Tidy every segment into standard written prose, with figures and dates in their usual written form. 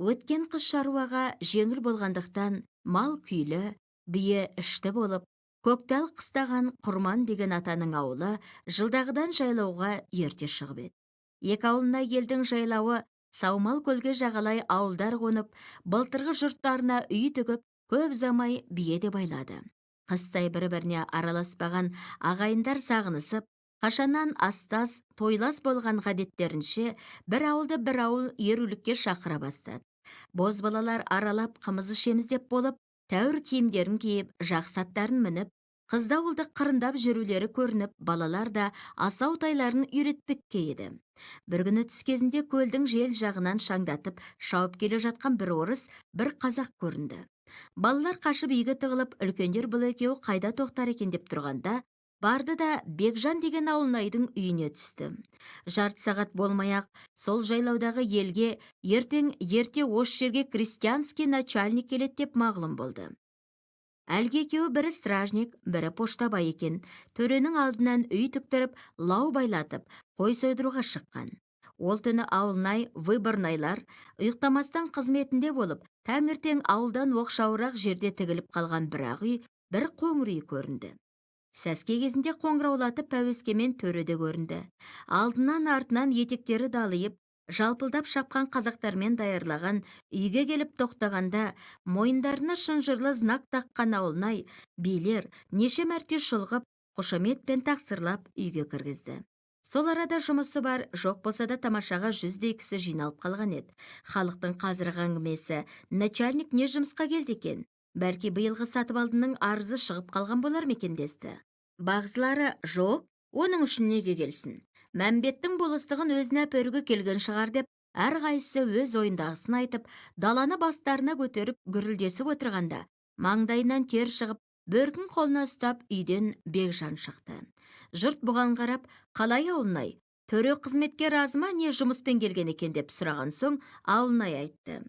Өткен қыс шаруаға жеңіл болғандықтан мал күйлі, бие ішті болып, көктал қыстаған Құрман деген атаның ауылы жылдағыдан жайлауға ерте шығып еді. Екі ауылына елдің жайлауы Саумал көлге жағалай ауылдар қонып, былтырғы жұрттарына үй тігіп, көп замай бие де байлады. Қыстай бір-біріне араласпаған ағайындар сағынысып, қашаннан астас, тойлас болған ғадеттерінше бір ауылды бір ауыл ерулікке шақыра бастады. Бозбалалар аралап қымыз ішеміз деп болып, тәуір киімдерін киіп, жақсы аттарын мініп, қызды ауылды қырындап жүрулері көрініп, балалар да асау тайларын үйретпекке еді. Бір күні түс кезінде көлдің жел жағынан шаңдатып шауып келе жатқан бір орыс, бір қазақ көрінді. Балалар қашып үйге тығылып, үлкендер бұл екеуі қайда тоқтар екен деп тұрғанда, барды да Бекжан деген ауылнайдың үйіне түсті. Жарты сағат болмай-ақ сол жайлаудағы елге ертең ерте осы жерге крестьянский начальник келеді деп мағлұм болды. Әлгі екеуі бірі стражник, бірі поштабай екен. Төренің алдынан үй тіктіріп, лау байлатып, қой сойдыруға шыққан. Ол түні ауылнай, выборнайлар ұйықтамастан қызметінде болып, таңертең ауылдан оқшауырақ жерде тігіліп қалған бірақ үй, бір қоңыр үй көрінді. Сәске кезінде қоңыраулатып пәуескемен төреде көрінді. Алдынан артынан етектері далайып, жалпылдап шапқан қазақтармен даярлаған үйге келіп тоқтағанда, мойындарына шынжырлы знак таққан ауылнай, билер неше мәрте шұлғып, қошаметпен тақсырлап үйге кіргізді. Сол арада жұмысы бар, жоқ болса да тамашаға 100-дей кісі жиналып қалған еді. Халықтың қазіргі әңгімесі, начальник не жұмысқа келді екен? Бәлки биылғы сатып алдының арызы шығып қалған болар мекен десті. Бағзылары жоқ, оның үшін неге келсін? Мәмбеттің болыстығын өзіне әперуге келген шығар деп, әрқайсысы өз ойындағысын айтып, даланы бастарына көтеріп гүрілдесіп отырғанда, маңдайынан тер шығып, бөркін қолына ұстап үйден Бекжан шықты. Жұрт бұған қарап, қалай ауылнай? Төре қызметке разы ма, не жұмыспен келген екен деп сұраған соң, ауылнай айтты.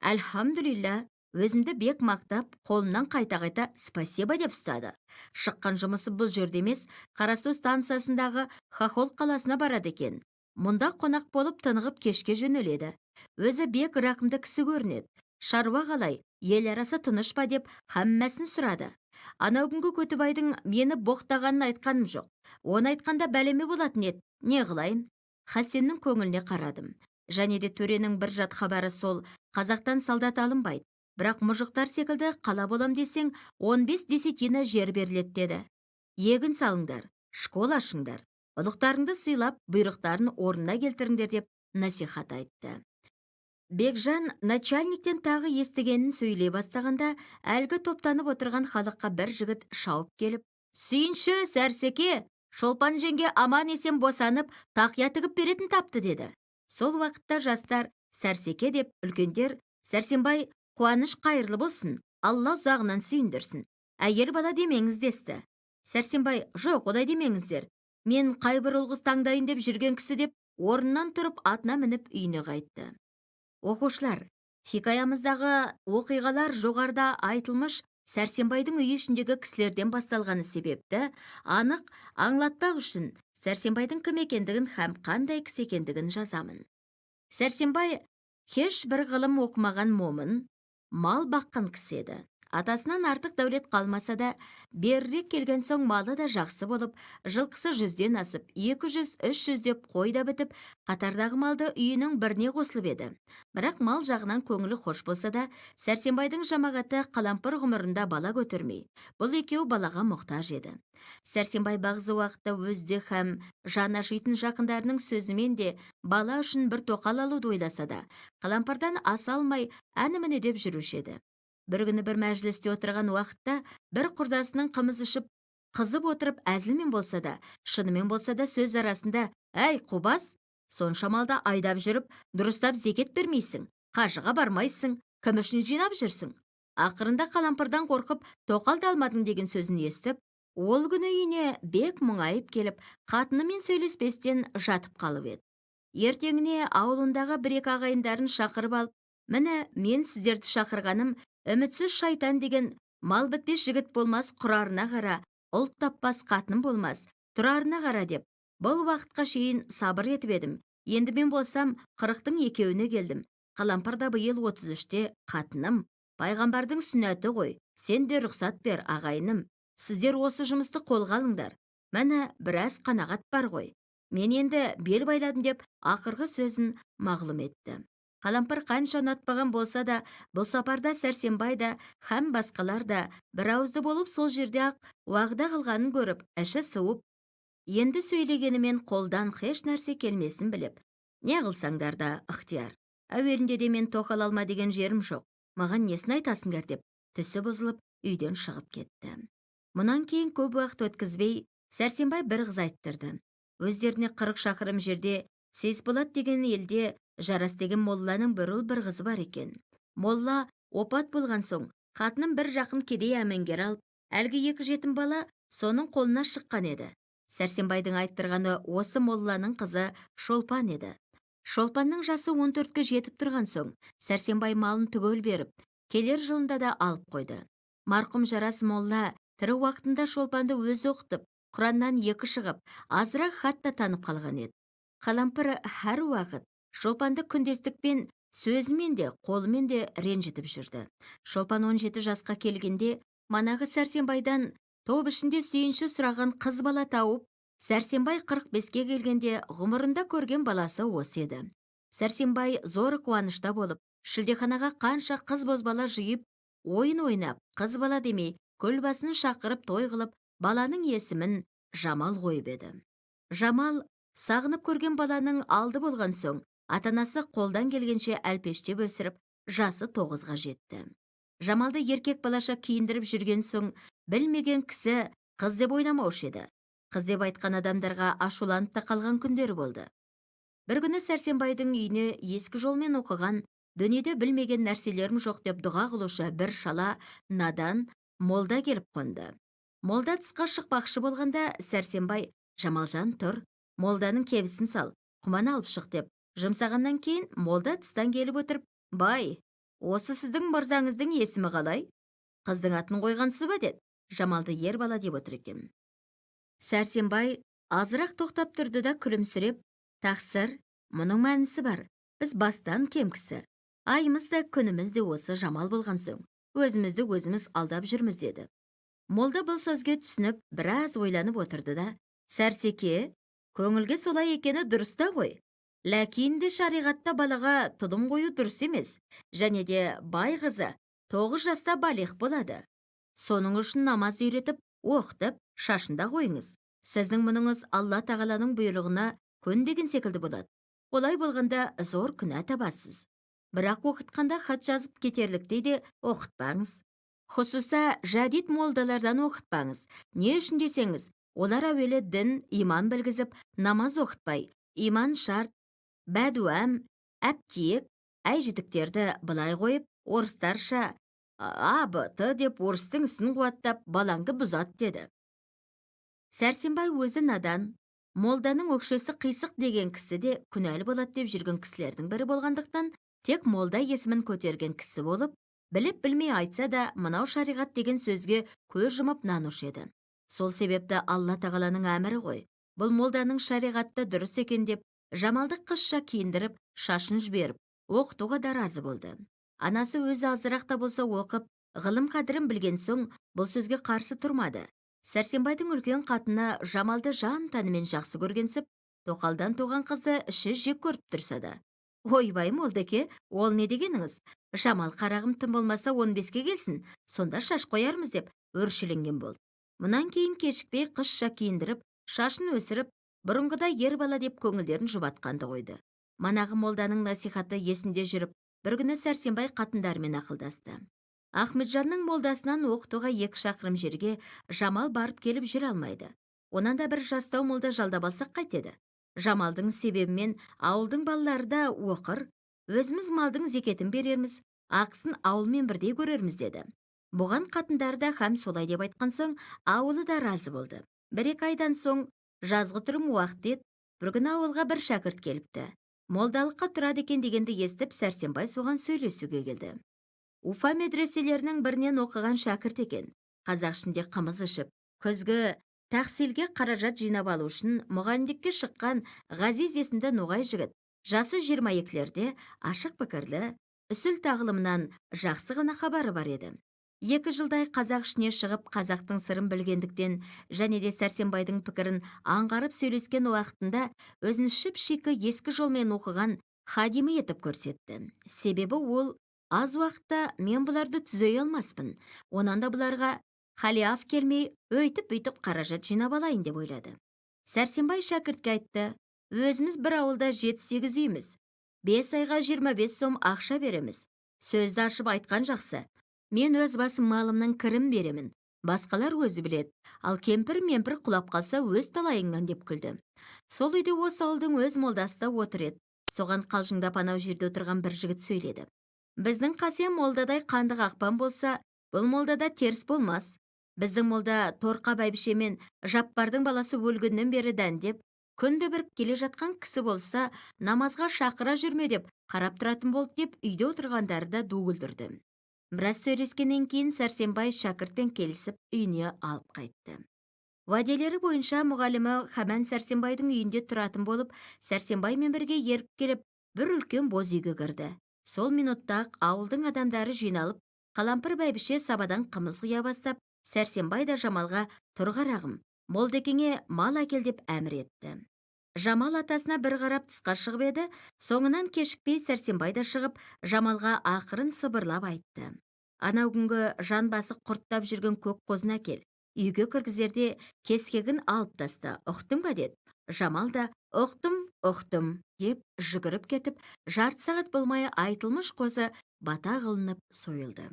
Әлхамдулилля, өзімді бек мақтап, қолымнан қайта-қайта спасибо деп ұстады. Шыққан жұмысы бұл жерде емес, Қарасу станциясындағы Хохол қаласына барады екен. Мұнда қонақ болып тынығып кешке жөнеледі. Өзі бек рақымды кісі көрінеді. Шаруа қалай, ел арасы тыныш па деп хаммасын сұрады. Анау күнгі Көтібайдың мені боқтағанын айтқаным жоқ. Оны айтқанда бәлеме болатын еді. Не қылайын? Хасеннің көңіліне қарадым. Және де төренің бір жат хабары сол, қазақтан солдат алынбайды. Бірақ мұжықтар секілді қала болам десең, 15 десятина жер беріледі деді. Егін салыңдар, школа ашыңдар, ұлықтарыңды сыйлап, бұйрықтарын орнына келтіріңдер деп насихат айтты. Бекжан начальниктен тағы естігенін сөйлей бастағанда, әлгі топтанып отырған халыққа бір жігіт шауып келіп, «Сүйінші, Сәрсеке, Шолпан жеңге аман есен босанып, тақия тігіп беретін тапты» деді. Сол уақытта жастар Сәрсеке деп, үлкендер Сәрсенбай қуаныш қайырлы болсын, Алла ұзағынан сүйіндірсін. Әйел бала демеңіз десті. Сәрсенбай, жоқ, олай демеңіздер. Мен қайбір ұлғыз таңдайын деп жүрген кісі деп, орнынан тұрып атына мініп үйіне қайтты. Оқушылар, хикаямыздағы оқиғалар жоғарда айтылмыш Сәрсенбайдың үй ішіндегі кісілерден басталғаны себепті анық аңлатпақ үшін Сәрсенбайдың кім екендігін һәм қандай кісі екендігін жазамын. Сәрсенбай еш бір ғылым оқымаған момын, мал баққан кісі еді. Атасынан артық дәулет қалмаса да, берірек келген соң малы да жақсы болып, жылқысы 100-ден асып, 200-300 деп қой да бітіп, қатардағы малды үйінің біріне қосылып еді. Бірақ мал жағынан көңілі хош болса да, Сәрсенбайдың жамағаты қалампыр ғұмырында бала көтермей. Бұл екеу балаға мұқтаж еді. Сәрсенбай бағзы уақытта өзде һәм жаны ашитын жақындарының сөзімен де бала үшін бір тоқал алуды ойласа да, қалампырдан аса алмай әні-міне деп жүруші еді. Бір күні бір мәжілісте отырған уақытта бір құрдасының қымыз ішіп, қызып отырып әзілмен болса да, шынымен болса да сөз арасында, «Әй, Қубас, сонша малды айдап жүріп, дұрыстап зекет бермейсің, қажыға бармайсың, кім үшін жинап жүрсің?» Ақырында қалампырдан қорқып, тоқал алмадың деген сөзін естіп, ол күні үйіне бек мұңайып келіп, қатынымен сөйлеспестен жатып қалып еді. Ертеңіне ауылындағы бір-екі ағайындарын шақырып алып, «Міне, мен сіздерді шақырғаным, үмітсіз шайтан деген мал бітпес жігіт болмас, құрарына қара, ұлт таппас қатын болмас, тұрарына қара» деп, бұл уақытқа шейін сабыр етіп едім. Енді мен болсам 40-тың екеуіне келдім. Қалампырда биыл 33-те, қатыным, пайғамбардың сүннәті ғой, сен де рұқсат бер, ағайыным. Сіздер осы жұмысты қолға алыңдар. Мәні біраз қанағат бар ғой. Мен енді бел байладым деп ақырғы сөзін мағлұм етті. Қалампыр қанша ұнатпаған болса да, бұл сапарда Сәрсенбай да һәм басқалар да бір ауызды болып сол жерде ақ уағда қылғанын көріп, іші суып, енді сөйлегенімен қолдан хеш нәрсе келмесін біліп, не қылсаңдар да ықтияр. Әуелінде де мен тоқал алма деген жерім жоқ. Маған несін айтасыңдар деп, түсі бұзылып, үйден шығып кетті. Мұнан кейін көп уақыт өткізбей, Сәрсенбай бір қыз айттырды. Өздеріне 40 шақырым жерде Сейсболат деген елде Жарас деген молланың бір ұл бір қызы бар екен. Молла опат болған соң, қатының бір жақын кедей әмеңгер алып, әлгі 2 жетім бала соның қолына шыққан еді. Сәрсенбайдың айттырғаны осы молланың қызы Шолпан еді. Шолпанның жасы 14-ке жетіп тұрған соң, Сәрсенбай малын түгел беріп, келер жылында да алып қойды. Марқұм Жарас молла тірі уақытында Шолпанды өзі оқытып, Құраннан 2 шығып, азырақ хат та танып қалған еді. Қалампыр әр уақыт Шолпанды күндестікпен, сөзімен де, қолымен де ренжітіп жүрді. Шолпан 17 жасқа келгенде, манағы Сәрсенбайдан топ ішінде сүйінші сұраған қыз бала тауып, Сәрсенбай 45-ке келгенде ғұмырында көрген баласы осы еді. Сәрсенбай зор қуанышта болып, шілдеханаға қанша қыз бозбала жиып, ойын ойнап, қыз бала демей, көлбасын шақырып той қылып, баланың есімін Жамал қойып еді. Жамал сағынып көрген баланың алды болған соң, атанасы қолдан келгенше әлпештеп өсіріп, жасы 9-ға жетті. Жамалды еркек балаша киіндіріп жүрген соң, білмеген кісі қыз деп ойламаушы еді. Қыз деп айтқан адамдарға ашуланып та қалған күндері болды. Бір күні Сәрсенбайдың үйіне ескі жолмен оқыған, дүниеде білмеген нәрселерім жоқ деп дұға қылушы бір шала, надан молда келіп қонды. Молда тысқа шықпақшы болғанда, Сәрсенбай, Жамалжан тұр, молданың кебісін сал, құманы алып шық деп жұмсағаннан кейін, молда тыстан келіп отырып, бай, осы сіздің мырзаңыздың есімі қалай? Қыздың атын қойғансыз ба деді. Жамалды ер бала деп отыр екен. Сәрсенбай азырақ тоқтап тұрды да күлімсіреп, тақсыр, мұның мәнісі бар, біз бастан кем кісі. Айымыз да күніміз де осы Жамал болған соң, өзімізді өзіміз алдап жүрміз деді. Молда бұл сөзге түсініп, біраз ойланып отырды да, Сәрсеке, көңілге солай екені дұрыста ғой. Ләкинде шариғатта балаға тұдым қою дұрыс емес, және де бай қызы 9 жаста балиғ болады. Соның үшін намаз үйретіп, оқытып, шашында қойыңыз. Сіздің мұныңыз Алла тағаланың бұйрығына көнбеген секілді болады. Олай болғанда зор күнә табасыз. Бірақ оқытқанда хат жазып кетерліктей де оқытпаңыз. Хұсуса жәдит молдалардан оқытпаңыз. Не үшін десеңіз, олар әуелі дін, иман білгізіп, намаз оқытпай, иман шарт, бәдуәм, әптиек, әйжітіктерді былай қойып, орыстарша А-Б-Т деп орыстың ісін қуаттап, балаңды бұзат деді. Сәрсенбай өзі надан, молданың өкшесі қисық деген кісі де күнәлі болады деп жүрген кісілердің бірі болғандықтан, тек молда есімін көтерген кісі болып, біліп білмей айтса да, мынау шариғат деген сөзге көз жұмып нанушы еді. Сол себепті Алла тағаланың әмірі ғой. Бұл молданың шариғатты дұрыс екен деп, Жамалды қызша киіндіріп, шашын жіберіп, оқытуға да разы болды. Анасы өзі азырақ та болса оқып, ғылым қадірін білген соң, бұл сөзге қарсы тұрмады. Сәрсенбайдың үлкен қатыны Жамалды жан тәнімен жақсы көргенсіп, тоқалдан туған қызды іші жек көріп тұрса да. Ойбай молдеке, ол не дегеніңіз? Жамал қарағым тым болмаса 15-ке келсін, сонда шаш қоярмыз деп өршеленген болды. Мұнан кейін кешікпей қызша киіндіріп, шашын өсіріп, бұрынғыда ер бала деп көңілдерін жұбатқанды қойды. Манағы молданың насихаты есінде жүріп, бір күні Сәрсенбай қатындармен ақылдасты. Ахметжанның молдасынан оқытуға 2 шақырым жерге Жамал барып келіп жүре алмайды. Онан да бір жастау молда жалдап алсақ қайтеді. Жамалдың себебімен ауылдың балалары да оқыр, өзіміз малдың зекетін берерміз, ақысын ауылмен бірдей көрерміз деді. Бұған қатындары да һәм солай деп айтқан соң, ауылы да разы болды. 1-2 айдан соң жазғы тұрым уақыт ет, бір күні ауылға бір шәкірт келіпті. Молдалыққа тұрады екен дегенді естіп, Сәрсенбай соған сөйлесуге келді. Уфа медреселерінің бірінен оқыған шәкірт екен. Қазақ ішінде қымыз ішіп, күзгі тәхсилге қаражат жинап алу үшін мұғалімдікке шыққан Ғазиз есімді ноғай жігіт Жасы 22-лерде ашық пікірлі, үсіл тағылымнан жақсы ғана хабары бар еді. 2 жылдай қазақ ішіне шығып, қазақтың сырын білгендіктен және де Сәрсенбайдың пікірін аңғарып сөйлескен уақытында өзін шіп-шикі ескі жолмен оқыған хадимі етіп көрсетті. Себебі ол аз уақытта мен бұларды түзей алмаспын. Онан да бұларға халиаф келмей, өйтіп-бүйтіп қаражат жинап алайын деп ойлады. Сәрсенбай шәкіртке айтты: өзіміз бір ауылда 7-8 үйміз. 5 айға 25 сом ақша береміз. Сөзді ашып айтқан жақсы. Мен өз басым малымның кірін беремін. Басқалар өзі білет. Ал кемпір-мемпір құлап қалса өз талайыңнан деп күлді. Сол үйде осы ауылдың өз молдасы да отыр еді. Соған қалжыңдап анау жерде отырған бір жігіт сөйледі: біздің қасия молдадай қанды қақпан болса, бұл молдада теріс болмас. Біздің молда Торқа бәйбіше мен Жаппардың баласы өлгеннен бері дәндеп, күнде бір келе жатқан кісі болса, намазға шақыра жүрме деп қарап тұратын болды деп үйде отырғандарды да ду күлдірді. Біраз сөйлескеннен кейін Сәрсенбай шәкіртпен келісіп үйіне алып қайтты. Уәделері бойынша мұғалімі Хаман Сәрсенбайдың үйінде тұратын болып, Сәрсенбаймен бірге еріп келіп, бір үлкен боз үйге кірді. Сол минутта-ақ ауылдың адамдары жиналып, Қалампыр бәйбіше сабадан қымыз құя бастап, Сәрсенбай да Жамалға: тұр қарағым, молдекеңе мал әкел деп әмір етті. Жамал атасына бір қарап тысқа шығып еді, соңынан кешікпей Сәрсенбай да шығып, Жамалға ақырын сыбырлап айтты: анау күнгі жан басы құрттап жүрген көк қозын әкел. Үйге кіргізерде кескегін алып таста, ұқтың ба деді. Жамал да ұқтым деп жүгіріп кетіп, жарты сағат болмай айтылмыш қозы бата қылынып сойылды.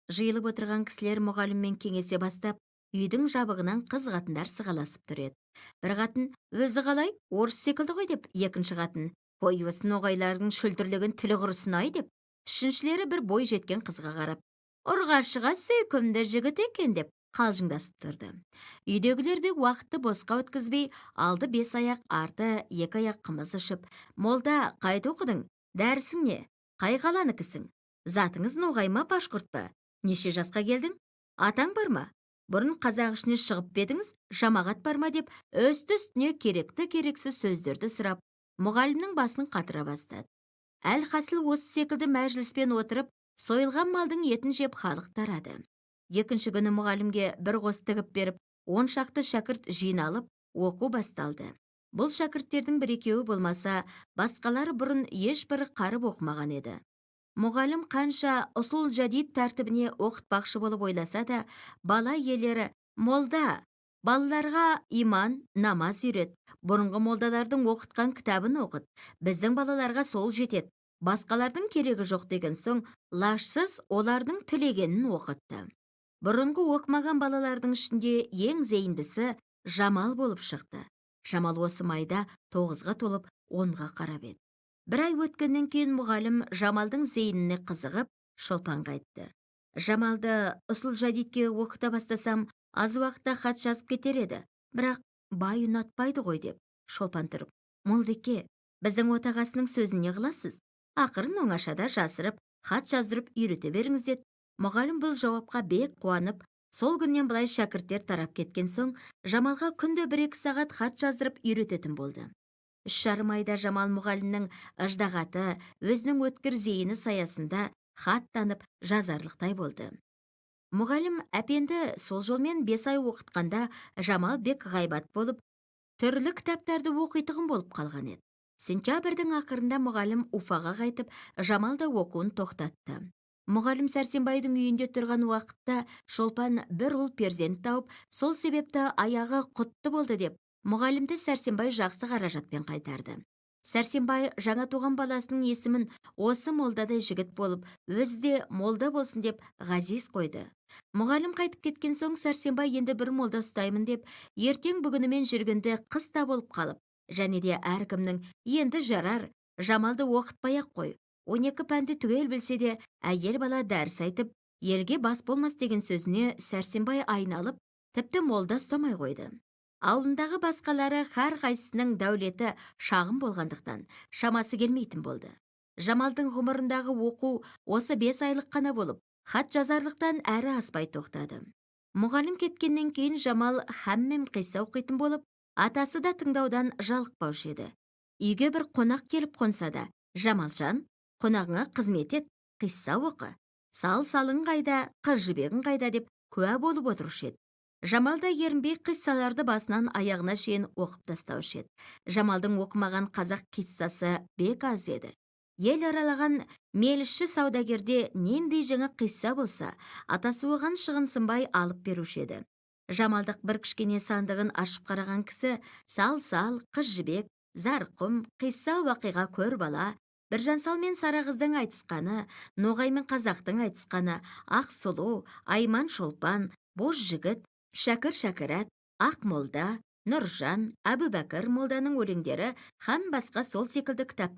Жиылып отырған кісілер мұғаліммен кеңесе бастап, үйдің жабығынан қыз қатындар сығаласып тұр еді. Бір қатын: өзі қалай, орыс секілді ғой деп, екінші қатын: ой, осы ноғайлардың шөлтірлеген тілі құрысын ай деп, үшіншілері бір бой жеткен қызға қарап: ұрғашыға сүйкімді жігіт екен деп қалжыңдасып тұрды. Үйдегілер де уақытты босқа өткізбей, алды 5 аяқ, арты 2 аяқ қымыз ішіп: молда, қайда оқыдың? Дәрісің не? Қай қаланыкісің? Затыңыз ноғай ма, башқұрт па? Неше жасқа келдің? Атаң бар ма? Бұрын қазақ ішіне шығып бедіңіз, жамағат бар ма деп үсті-үстіне керекті керексіз сөздерді сұрап, мұғалімнің басын қатыра бастады. Әлхасыл осы секілді мәжіліспен отырып, сойылған малдың етін жеп халық тарады. Екінші күні мұғалімге бір қос тігіп беріп, 10 шақты шәкірт жиналып, оқу басталды. Бұл шәкірттердің бір-екеуі болмаса, басқалары бұрын ешбірі қарып оқымаған еді. Мұғалім қанша ұсул жадид тәртібіне оқытпақшы болып ойласа да, бала иелері: молда, балаларға иман, намаз үйрет, бұрынғы молдалардың оқытқан кітабын оқыт, біздің балаларға сол жетеді, басқалардың керегі жоқ деген соң, лажсыз олардың тілегенін оқытты. Бұрынғы оқымаған балалардың ішінде ең зейіндісі Жамал болып шықты. Жамал осы майда 9-ға толып 10-ға қарап еді. Бір ай өткеннен кейін мұғалім Жамалдың зейініне қызығып, Шолпанға айтты: Жамалды ұсыл жадидке оқыта бастасам, аз уақытта хат жазып кетер еді, бірақ бай ұнатпайды ғой деп. Шолпан тұрып: молдеке, біздің отағасының сөзін не қыласыз? Ақырын оңашада жасырып, хат жаздырып үйрете беріңіз деді. Мұғалім бұл жауапқа бек қуанып, сол күннен былай шәкірттер тарап кеткен соң, Жамалға күнде 1-2 сағат хат жаздырып үйрететін болды. 3,5 айда Жамал мұғалімнің ыждағаты, өзінің өткір зейіні саясында хат танып жазарлықтай болды. Мұғалім әпенді сол жолмен 5 ай оқытқанда, Жамал бек ғайбат болып, түрлі кітаптарды оқитығын болып қалған еді. Сентябрьдің ақырында мұғалім Уфаға қайтып, Жамал да оқуын тоқтатты. Мұғалім Сәрсенбайдың үйінде тұрған уақытта Шолпан бір ұл перзент тауып, сол себепті аяғы құтты болды деп, мұғалімді Сәрсенбай жақсы қаражатпен қайтарды. Сәрсенбай жаңа туған баласының есімін осы молдадай жігіт болып, өзі де молда болсын деп ғазиз қойды. Мұғалім қайтып кеткен соң Сәрсенбай енді бір молда ұстаймын деп, ертең бүгінімен жүргенде қыста болып қалып, және де әркімнің енді жарар, Жамалды оқытпай-ақ қой, 12 пәнді түгел білсе де, әйел бала дәріс айтып, елге бас болмас деген сөзіне Сәрсенбай айналып, тіпті молда ұстамай қойды. Ауылындағы басқалары һәр қайсысының дәулеті шағын болғандықтан шамасы келмейтін болды. Жамалдың ғұмырындағы оқу осы 5 айлық қана болып, хат жазарлықтан әрі аспай тоқтады. Мұғалім кеткеннен кейін Жамал хәммем қисса оқитын болып, атасы да тыңдаудан жалықпаушы еді. Үйге бір қонақ келіп қонса да, Жамалжан, қонағыңа қызмет ет, қисса оқы. Салың қайда, қыз жібегің қайда деп куә болып отырушы еді. Жамал да ерінбей қиссаларды басынан аяғына шейін оқып тастаушы еді. Жамалдың оқымаған қазақ қиссасы бек аз еді. Ел аралаған мелісші саудагерде нендей жаңа қисса болса, атасы оған шығынсынбай алып беруші еді. Жамалдық бір кішкене сандығын ашып қараған кісі сал, қыз жібек, зарқұм, қисса уақиға көр бала, Біржансал мен Сара қыздың айтысқаны, Ноғай мен Қазақтың айтысқаны, Ақ сұлу, Айман шолпан, Боз жігіт, Шәкір шәкірат, Ақ молда, Нұржан, Әбубәкір молданың өлеңдері һәм басқа сол секілді кітап